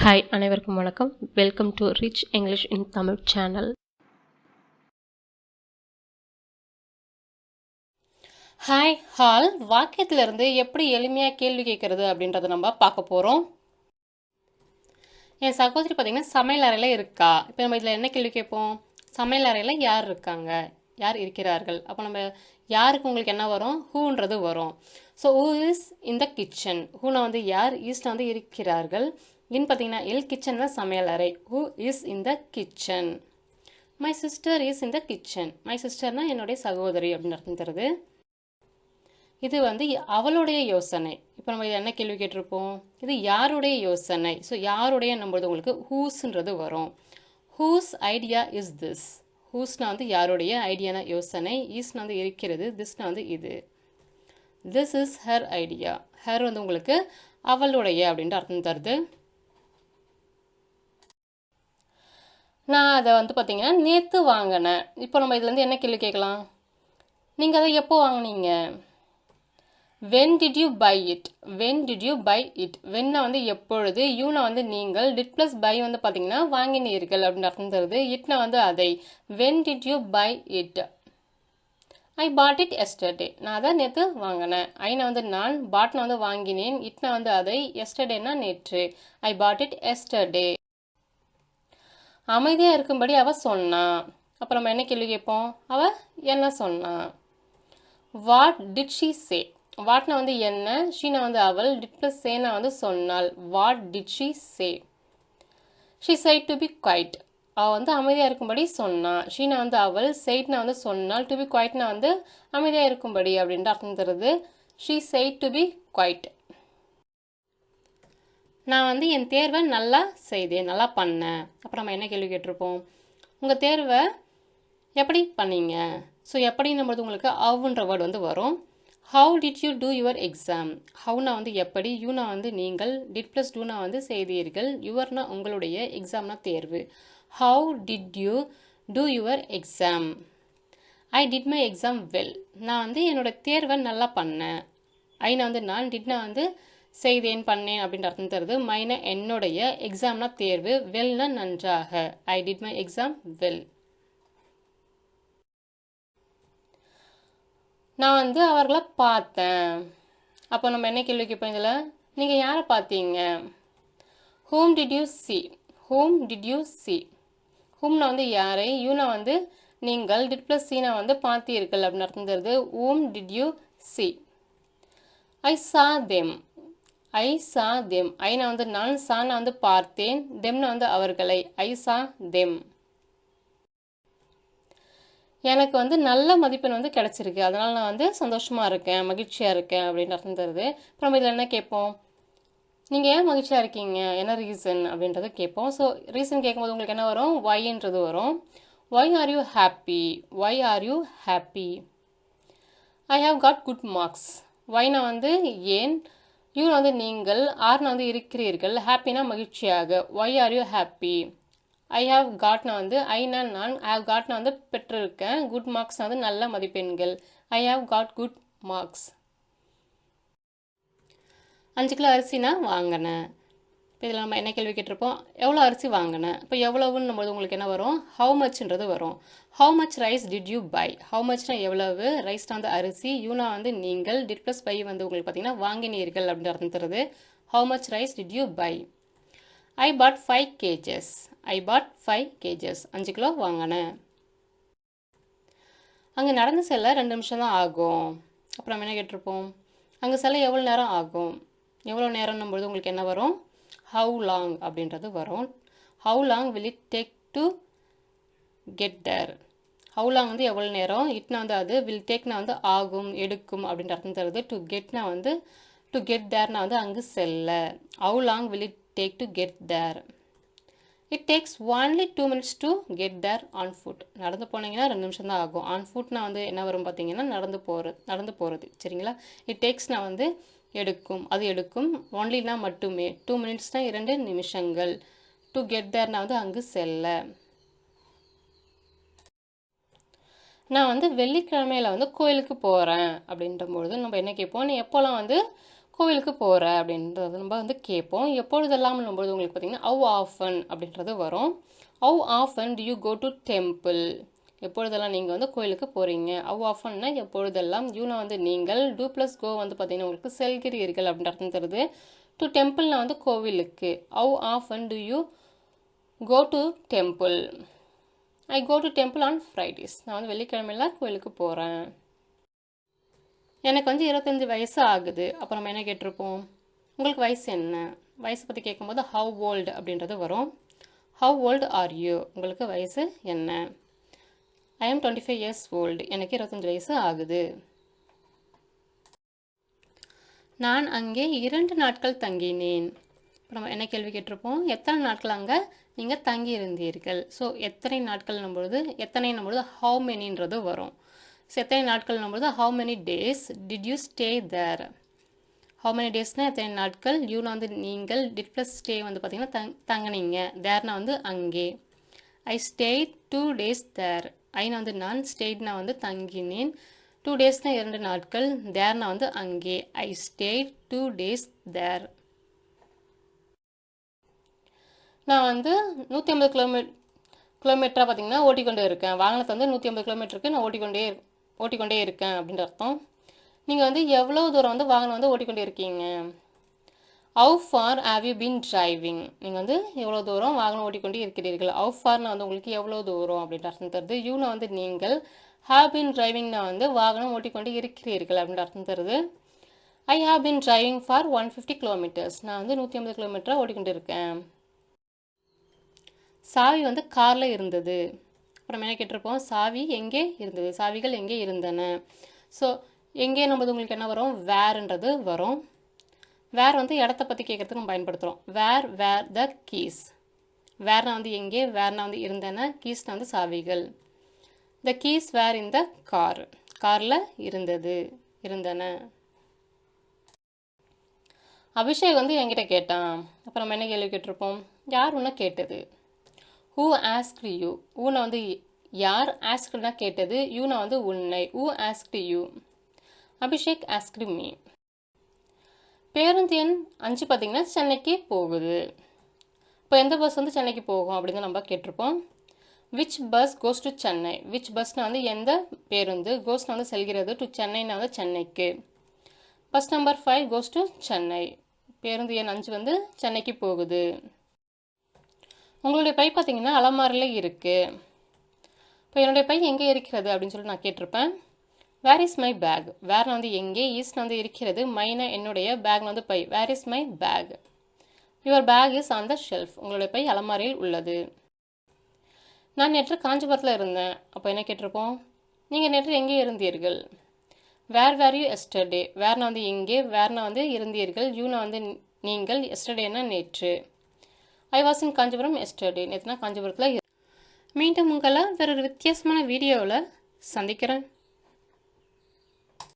Hi அனைவருக்கும் வணக்கம். Welcome to rich English in Tamil channel. Hi whole வாக்கியத்திலிருந்து எப்படி எளிமையாக கேள்வி கேட்கறது அப்படின்றத நம்ம பார்க்க போகிறோம். என் சகோதரி பார்த்தீங்கன்னா சமையல் அறையில் இருக்கா. இப்போ நம்ம இதில் என்ன கேள்வி கேட்போம்? சமையல் அறையில் யார் இருக்காங்க, யார் இருக்கிறார்கள். அப்போ நம்ம யாருக்கு உங்களுக்கு என்ன வரும்? ஹூன்றது வரும். So who is in the kitchen. ஹூனா வந்து யார், ஈஸ்ட் வந்து இருக்கிறார்கள். இன் பார்த்தீங்கன்னா கிச்சன்னா சமையல் அறை. Who is in the kitchen. My sister is in the kitchen. My சிஸ்டர்னா என்னுடைய சகோதரி அப்படின்னு அர்த்தம் தருது. இது வந்து அவளுடைய யோசனை. இப்போ நம்ம என்ன கேள்வி கேட்டிருப்போம்? இது யாருடைய யோசனை. ஸோ யாருடைய நம்புறது உங்களுக்கு ஹூஸ்ன்றது வரும். Whose idea is this. ஹூஸ்னா வந்து யாருடைய, ஐடியானா யோசனை, ஈஸ்னா வந்து இருக்கிறது, திஸ்னா வந்து இது. This is her idea. Her வந்து உங்களுக்கு அவளுடைய அப்படின்ட்டு அர்த்தம் தருது. நான் அதை வந்து பார்த்தீங்கன்னா நேற்று வாங்கினேன். இப்போ நம்ம இதுலேருந்து என்ன கேள்வி கேட்கலாம்? நீங்கள் அதை எப்போ வாங்கினீங்க? when did you buy it. when did you buy it. whenனா வந்து எப்பொழுது, யூனா வந்து நீங்கள், did plus buy வந்து பார்த்தீங்கன்னா வாங்கினீர்கள் அப்படின்னு அர்த்தம் தருது. இட்னா வந்து அதை. when did you buy it. I bought it yesterday. நான் அதை நேற்று வாங்கினேன். ஐனா வந்து நான், பாட்னா வந்து வாங்கினேன், இட்னா வந்து அதை, எஸ்டர்டேனா நேற்று. I bought it yesterday. அமைதியாக இருக்கும்படி அவ சொன்னா. அப்புறம் நம்ம என்ன கேள்வி கேட்போம்? அவ என்ன சொன்னா? What did she say. வாட்னா வந்து என்ன, ஷீனா வந்து அவள், டிட் பிளஸ் சேனா வந்து சொன்னாள். What did she say. She said to be quiet. அவள் வந்து அமைதியாக இருக்கும்படி சொன்னா. ஷீனா வந்து அவள், சைட்னா வந்து சொன்னால், டு பி குவைட்னா வந்து அமைதியாக இருக்கும்படி அப்படின்ட்டு அர்த்தம் தருது. She said to be quiet. நான் வந்து என் தேர்வை நல்லா செய்தேன், நல்லா பண்ணேன். அப்புறம் நம்ம என்ன கேள்வி கேட்டிருப்போம்? உங்கள் தேர்வை எப்படி பண்ணீங்க. ஸோ எப்படி நம்மளது உங்களுக்கு ஹவுன்ற வேர்டு வந்து வரும். How did you do your exam. ஹவுனா வந்து எப்படி, யூனா வந்து நீங்கள், டிட் ப்ளஸ் டூனா வந்து செய்தீர்கள், யுவர்னா உங்களுடைய, எக்ஸாம்னா தேர்வு. How did you do your exam. I did my exam well. நான் வந்து என்னோட தேர்வை நல்லா பண்ணேன். ஐனா வந்து நான், டிட்னா வந்து செய்தேன், பண்ணேன் அப்படின்ற அர்த்தம் தருது. மைனா என்னுடைய, எக்ஸாம்னா தேர்வு, வெல்னா நன்றாக. I did my exam well. நான் வந்து அவர்களை பார்த்தேன். அப்போ நம்ம என்ன கேள்வி கேட்போம் இதில்? நீங்கள் யாரை பார்த்தீங்க? Whom did you see. Whom did you see. ஹூம்னா வந்து யாரை, யூனா வந்து நீங்கள், டிட் ப்ளஸ் சீனா வந்து பார்த்தீர்கள் அப்படின்னு அர்த்தம் தருது. Whom did you see. I saw them. I saw them. Aina வந்து நான், சானா வந்து பார்த்தேன், தெம்னா வந்து அவர்களை. ஐ சா தெம். எனக்கு வந்து நல்ல மதிப்பெண் வந்து கிடச்சிருக்கு, அதனால் நான் வந்து சந்தோஷமாக இருக்கேன், மகிழ்ச்சியாக இருக்கேன் அப்படின்னு அர்த்தம் தருது. இப்போ நம்ம இதில் என்ன கேட்போம்? நீங்கள் ஏன் மகிழ்ச்சியாக இருக்கீங்க, என்ன ரீசன் அப்படின்றத கேட்போம். ஸோ ரீசன் கேட்கும்போது உங்களுக்கு என்ன வரும்? ஒய்ன்றது வரும். Why are you happy. Why are you happy. I have got good marks. ஒய்னா வந்து ஏன், யூனா வந்து நீங்கள், ஆர்னா வந்து இருக்கிறீர்கள், ஹாப்பினா மகிழ்ச்சியாக. Why are you happy. I have காட்னா வந்து ஐனா நான், ஐ ஹாவ் காட்னா வந்து பெற்றிருக்கேன், குட் மார்க்ஸ் வந்து நல்ல மதிப்பெண்கள். I have got good marks. 5 kilo அரிசினா வாங்கினேன். இப்போ இதில் நம்ம என்ன கேள்வி கேட்டிருப்போம்? எவ்வளோ அரிசி வாங்கினேன். இப்போ எவ்வளவுன்னு நம்ம உங்களுக்கு என்ன வரும்? ஹவு மச்ன்றது வரும். How much rice did you buy. How மச்னா எவ்வளவு, ரைஸ்னா வந்து அரிசி, யூனா வந்து நீங்கள், டிட் ப்ளஸ் பை வந்து உங்களுக்கு பார்த்தீங்கன்னா வாங்கினீர்கள் அப்படின்னு அர்த்தம் தருது. How much rice did you buy. I bought 5 kgs. I bought 5 kgs. 5 kilo வாங்கினேன். அங்கே நடந்து செல்ல 2 நிமிஷம் தான் ஆகும். அப்புறம் என்ன கேட்டிருப்போம்? அங்கே செல்ல எவ்வளோ நேரம் ஆகும். எவ்வளோ நேரம்னும் பொழுது உங்களுக்கு என்ன வரும்? ஹவு லாங் அப்படின்றது வரும். How long will it take to get there. How long வந்து எவ்வளோ நேரம், இட்னா வந்து அது, வில் டேக்னா வந்து ஆகும், எடுக்கும் அப்படின்ற அர்த்தம் தருது. டு கெட்னா வந்து, டு கெட் தேர்னா வந்து அங்கு செல்ல. How long will it take to get there. It takes only 2 minutes to get there on foot. நடந்து போனீங்கன்னா 2 நிமிஷம் தான் ஆகும். on footனா வந்து என்ன வரும் பார்த்தீங்கன்னா நடந்து போகிறது சரிங்களா. it takesனா வந்து எடுக்கும், அது எடுக்கும். onlyனா மட்டுமே. 2 minutesனா 2 நிமிஷங்கள். to get thereனா வந்து அங்கு செல்ல. நான் வந்து வெள்ளிக்கிழமையில் வந்து கோயிலுக்கு போகிறேன் அப்படின்றபொழுது நம்ம என்ன கேட்போம்? நீ எப்போல்லாம் வந்து கோவிலுக்கு போகிற அப்படின்றது நம்ம வந்து கேட்போம். எப்பொழுதெல்லாம் போது உங்களுக்கு பார்த்தீங்கன்னா ஹவ் ஆஃபன் அப்படின்றது வரும். How often do you go to temple? எப்பொழுதெல்லாம் நீங்கள் வந்து கோயிலுக்கு போகிறீங்க. ஹவ் ஆஃபன்னா எப்பொழுதெல்லாம், யூனா வந்து நீங்கள், டூ ப்ளஸ் கோ வந்து பார்த்தீங்கன்னா உங்களுக்கு செல்கிறீர்கள் அப்படின்ற அர்த்தம் தருது. டு டெம்பிள்னா வந்து கோவிலுக்கு. How often do you go to temple? I go to temple on Fridays. நான் வந்து வெள்ளிக்கிழமையில கோயிலுக்கு போகிறேன். எனக்கு வந்து 25 வயசு ஆகுது. அப்போ நம்ம என்ன கேட்டிருப்போம்? உங்களுக்கு வயசு என்ன? வயசை பற்றி கேட்கும்போது ஹவ் ஓல்டு அப்படின்றது வரும். How old are you? உங்களுக்கு வயசு என்ன? ஐ ஆம் 25 இயர்ஸ் ஓல்டு. எனக்கு 25 வயசு ஆகுது. நான் அங்கே 2 நாட்கள் தங்கினேன். இப்போ நம்ம என்ன கேள்வி கேட்டிருப்போம்? எத்தனை நாட்கள் அங்கே நீங்கள் தங்கி இருந்தீர்கள்? ஸோ எத்தனை நாட்கள் நம்பொழுது, எத்தனை நம்பொழுது ஹவு மெனின்றது வரும். ஸோ எத்தனை நாட்கள் நம்பொழுது how many days did you stay there? How many டேஸ்னால் எத்தனை நாட்கள், யூனா வந்து நீங்கள், டிட் ப்ளஸ் ஸ்டே வந்து பார்த்தீங்கன்னா தங்கினீங்க, தேர்னா வந்து அங்கே. ஐ ஸ்டேட் 2 days தேர். ஐனா வந்து நான், ஸ்டேட்னா வந்து தங்கினேன், 2 daysனா 2 நாட்கள், தேர்னா வந்து அங்கே. ஐ ஸ்டேட் 2 days தேர். நான் வந்து 150 கிலோமீட்டராக பார்த்தீங்கன்னா ஓட்டிக்கொண்டே இருக்கேன். வாகனத்தை வந்து 150 கிலோமீட்டருக்கு நான் ஓட்டிக்கொண்டே இருக்கேன் அப்படின்ற அர்த்தம். நீங்கள் வந்து எவ்வளோ தூரம் வந்து வாகனம் வந்து ஓட்டிக்கொண்டே இருக்கீங்க? How for have you been driving? நீங்கள் வந்து எவ்வளோ தூரம் வாகனம் ஓட்டிக்கொண்டே இருக்கிறீர்கள். ஹவு ஃபார்னா வந்து உங்களுக்கு எவ்வளோ தூரம் அப்படின்ற அர்த்தம் தருது. யூனா வந்து நீங்கள், ஹேவ் பீன் டிரைவிங்னா வந்து வாகனம் ஓட்டிக்கொண்டே இருக்கிறீர்கள் அப்படின்ற அர்த்தம் தருது. I have been driving for 150 kilometres. நான் வந்து 150 கிலோமீட்டராக ஓட்டிக்கொண்டு இருக்கேன். சாவி வந்து காரில் இருந்தது. அப்புறம் என்ன கேட்டிருப்போம்? சாவி எங்கே இருந்தது? சாவிகள் எங்கே இருந்தன? ஸோ எங்கே நம்பது உங்களுக்கு என்ன வரும்? வேர்ன்றது வரும். வேர் வந்து இடத்த பற்றி கேட்குறதுக்கு நம்ம பயன்படுத்துகிறோம். வேர் த கீஸ். வேர்னா வந்து எங்கே, வேர்னா வந்து இருந்தன, கீஸ்னா வந்து சாவிகள். The keys where in the car. காரில் இருந்தன. அபிஷேக் வந்து என்கிட்ட கேட்டான். அப்புறம் நம்ம என்ன கேள்வி கேட்டிருப்போம்? யார் உன்னை கேட்டது? Who asked you? ஊனை வந்து யார், ஆஸ்க்டுனா கேட்டது, யூனா வந்து உன்னை. Who asked you? Abhishek asked me. பேருந்து எண் 5 பார்த்தீங்கன்னா சென்னைக்கு போகுது. இப்போ எந்த பஸ் வந்து சென்னைக்கு போகும் அப்படின்னு நம்ம கேட்டிருப்போம். Which bus goes to Chennai? Which பஸ்னால் வந்து எந்த பேருந்து, கோஸ்னால் வந்து செல்கிறது, டு சென்னைனா வந்து சென்னைக்கு. Bus number 5 cos to Chennai. பேருந்து எண் 5 வந்து சென்னைக்கு போகுது. உங்களுடைய பை பார்த்தீங்கன்னா அலமாரியில் இருக்குது. இப்போ என்னுடைய பை எங்கே இருக்கிறது அப்படின்னு சொல்லி நான் கேட்டிருப்பேன். Where is my bag? வேர்னா வந்து எங்கே, ஈஸ்னா வந்து இருக்கிறது, மைனா என்னுடைய, பேக்னா வந்து பை. Where is my bag? Your bag is on the shelf. உங்களுடைய பை அலமாரியில் உள்ளது. நான் நேற்று காஞ்சிபுரத்தில் இருந்தேன். அப்போ என்ன கேட்டிருப்போம்? நீங்கள் நேற்று எங்கே இருந்தீர்கள்? Where you yesterday? வேர்னா வந்து எங்கே, வேர்னா வந்து இருந்தீர்கள், யூனா வந்து நீங்கள், எஸ்டர்டேனா நேற்று. I was in Kanchipuram yesterday. நேற்றுனா காஞ்சிபுரத்தில். மீண்டும் உங்களை வேறொரு வித்தியாசமான வீடியோவில் சந்திக்கிறேன்.